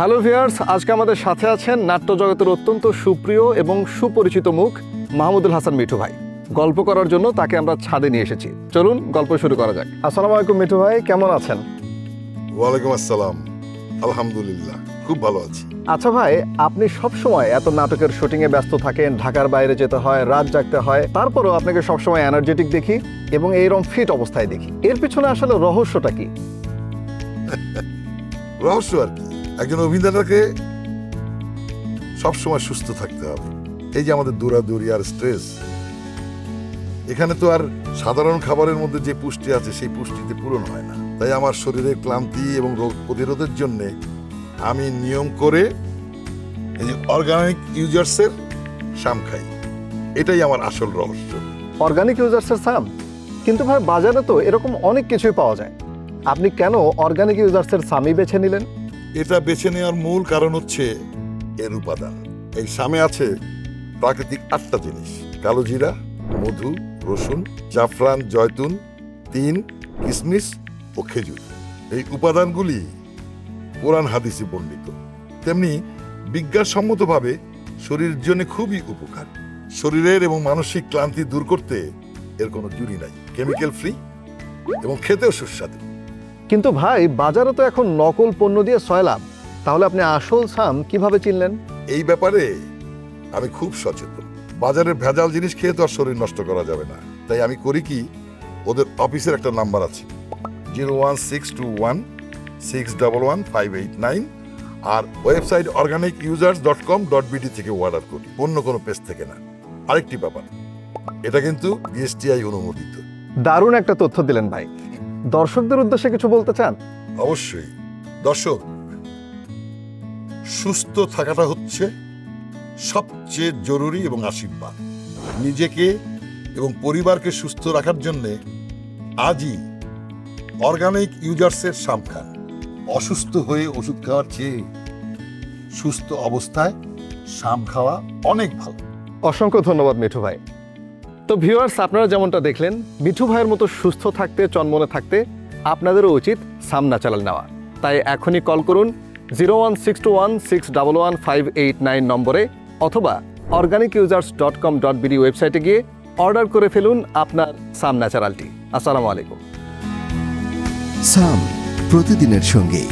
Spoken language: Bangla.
হ্যালো ভিউয়ার্স, আজকে আমাদের সাথে আছেন নাট্য জগতের অত্যন্ত সুপ্রিয় এবং সুপরিচিত মুখ মাহমুদুল হাসান মিঠু ভাই। গল্প করার জন্য তাকে আমরা ছাদে নিয়ে এসেছি। চলুন গল্প শুরু করা যাক। আসসালামু আলাইকুম মিঠু ভাই, কেমন আছেন? ওয়ালাইকুম আসসালাম, আলহামদুলিল্লাহ খুব ভালো আছি। আচ্ছা ভাই, আপনি সবসময় এত নাটকের শুটিংয়ে ব্যস্ত থাকেন, ঢাকার বাইরে যেতে হয়, রাত জাগতে হয়, তারপরেও আপনাকে সবসময় এনার্জেটিক দেখি এবং এইরকম ফিট অবস্থায় দেখি। এর পিছনে আসলে রহস্যটা কি? রহস্য আর কি, একজন অভিনেতাকে সবসময় সুস্থ থাকতে হবে। এই যে আমাদের দৌড়াদৌড়ি আর স্ট্রেস, এখানে তো আর সাধারণ খাবারের মধ্যে যে পুষ্টি আছে সেই পুষ্টিতে পূরণ হয় না। তাই আমার শরীরের ক্লান্তি এবং রোগ প্রতিরোধের জন্য আমি নিয়ম করে এই যে অর্গানিক ইউজার্সের শাম খাই। এটাই আমার আসল রহস্য। অর্গানিক ইউজার্সের সাম? কিন্তু ভাই বাজারে তো এরকম অনেক কিছুই পাওয়া যায়, আপনি কেন অর্গানিক ইউজার্সের সামই বেছে নিলেন? এটা বেছে নেওয়ার মূল কারণ হচ্ছে এর উপাদান। এই সামে আছে প্রাকৃতিক 8টা জিনিস: কালো জিরা, মধু, রসুন, জাফরান, জয়তুন, তিন, কিশমিশ ও খেজুর। এই উপাদানগুলি কোরআন হাদিসে বর্ণিত, তেমনি বিজ্ঞানসম্মতভাবে শরীরের জন্য খুবই উপকার। শরীরের এবং মানসিক ক্লান্তি দূর করতে এর কোনো জুড়ি নাই, কেমিক্যাল ফ্রি এবং খেতেও সুস্বাদু। কিন্তু ভাই বাজারে তো এখন নকল পণ্য দিয়ে সয়লাভ, তাহলে আপনি আসল সাম কিভাবে চিনলেন? এই ব্যাপারে আমি খুব সচেতন। বাজারের ভেজাল জিনিস খেয়ে তো আর শরীর নষ্ট করা যাবে না। তাই আমি করি কি, ওদের অফিসের একটা নাম্বার আছে 01621611589, আর ওয়েবসাইট organicusers.com.bd থেকে অর্ডার করি, অন্য কোনো পেজ থেকে না। আরেকটি ব্যাপার, এটা কিন্তু বিএসটিআই অনুমোদিত। দারুণ একটা তথ্য দিলেন ভাই। দর্শকদের উদ্দেশ্যে কিছু বলতে চান? অবশ্যই। দর্শক, সুস্থ থাকাটা হচ্ছে সবচেয়ে জরুরি এবং আশীর্বাদ। নিজেকে এবং পরিবারকে সুস্থ রাখার জন্য আজই অর্গানিক ইউজার্সের শাম খান। অসুস্থ হয়ে ওষুধ খাওয়ার চেয়ে সুস্থ অবস্থায় শাম খাওয়া অনেক ভালো। অসংখ্য ধন্যবাদ মিঠু ভাই। তো ভিউয়ার্স, আপনারা যেমনটা দেখলেন, মিঠু ভাইয়ের মতো সুস্থ থাকতে, চনমনে থাকতে আপনাদেরও উচিত সাম ন্যাচারাল নেওয়া। তাই এখনই কল করুন 01621611589 নম্বরে, অথবা organicusers.com.bd ওয়েবসাইটে গিয়ে অর্ডার করে ফেলুন আপনার সাম ন্যাচারালটি। আসসালামু আলাইকুম। সাম, প্রতিদিনের সঙ্গী।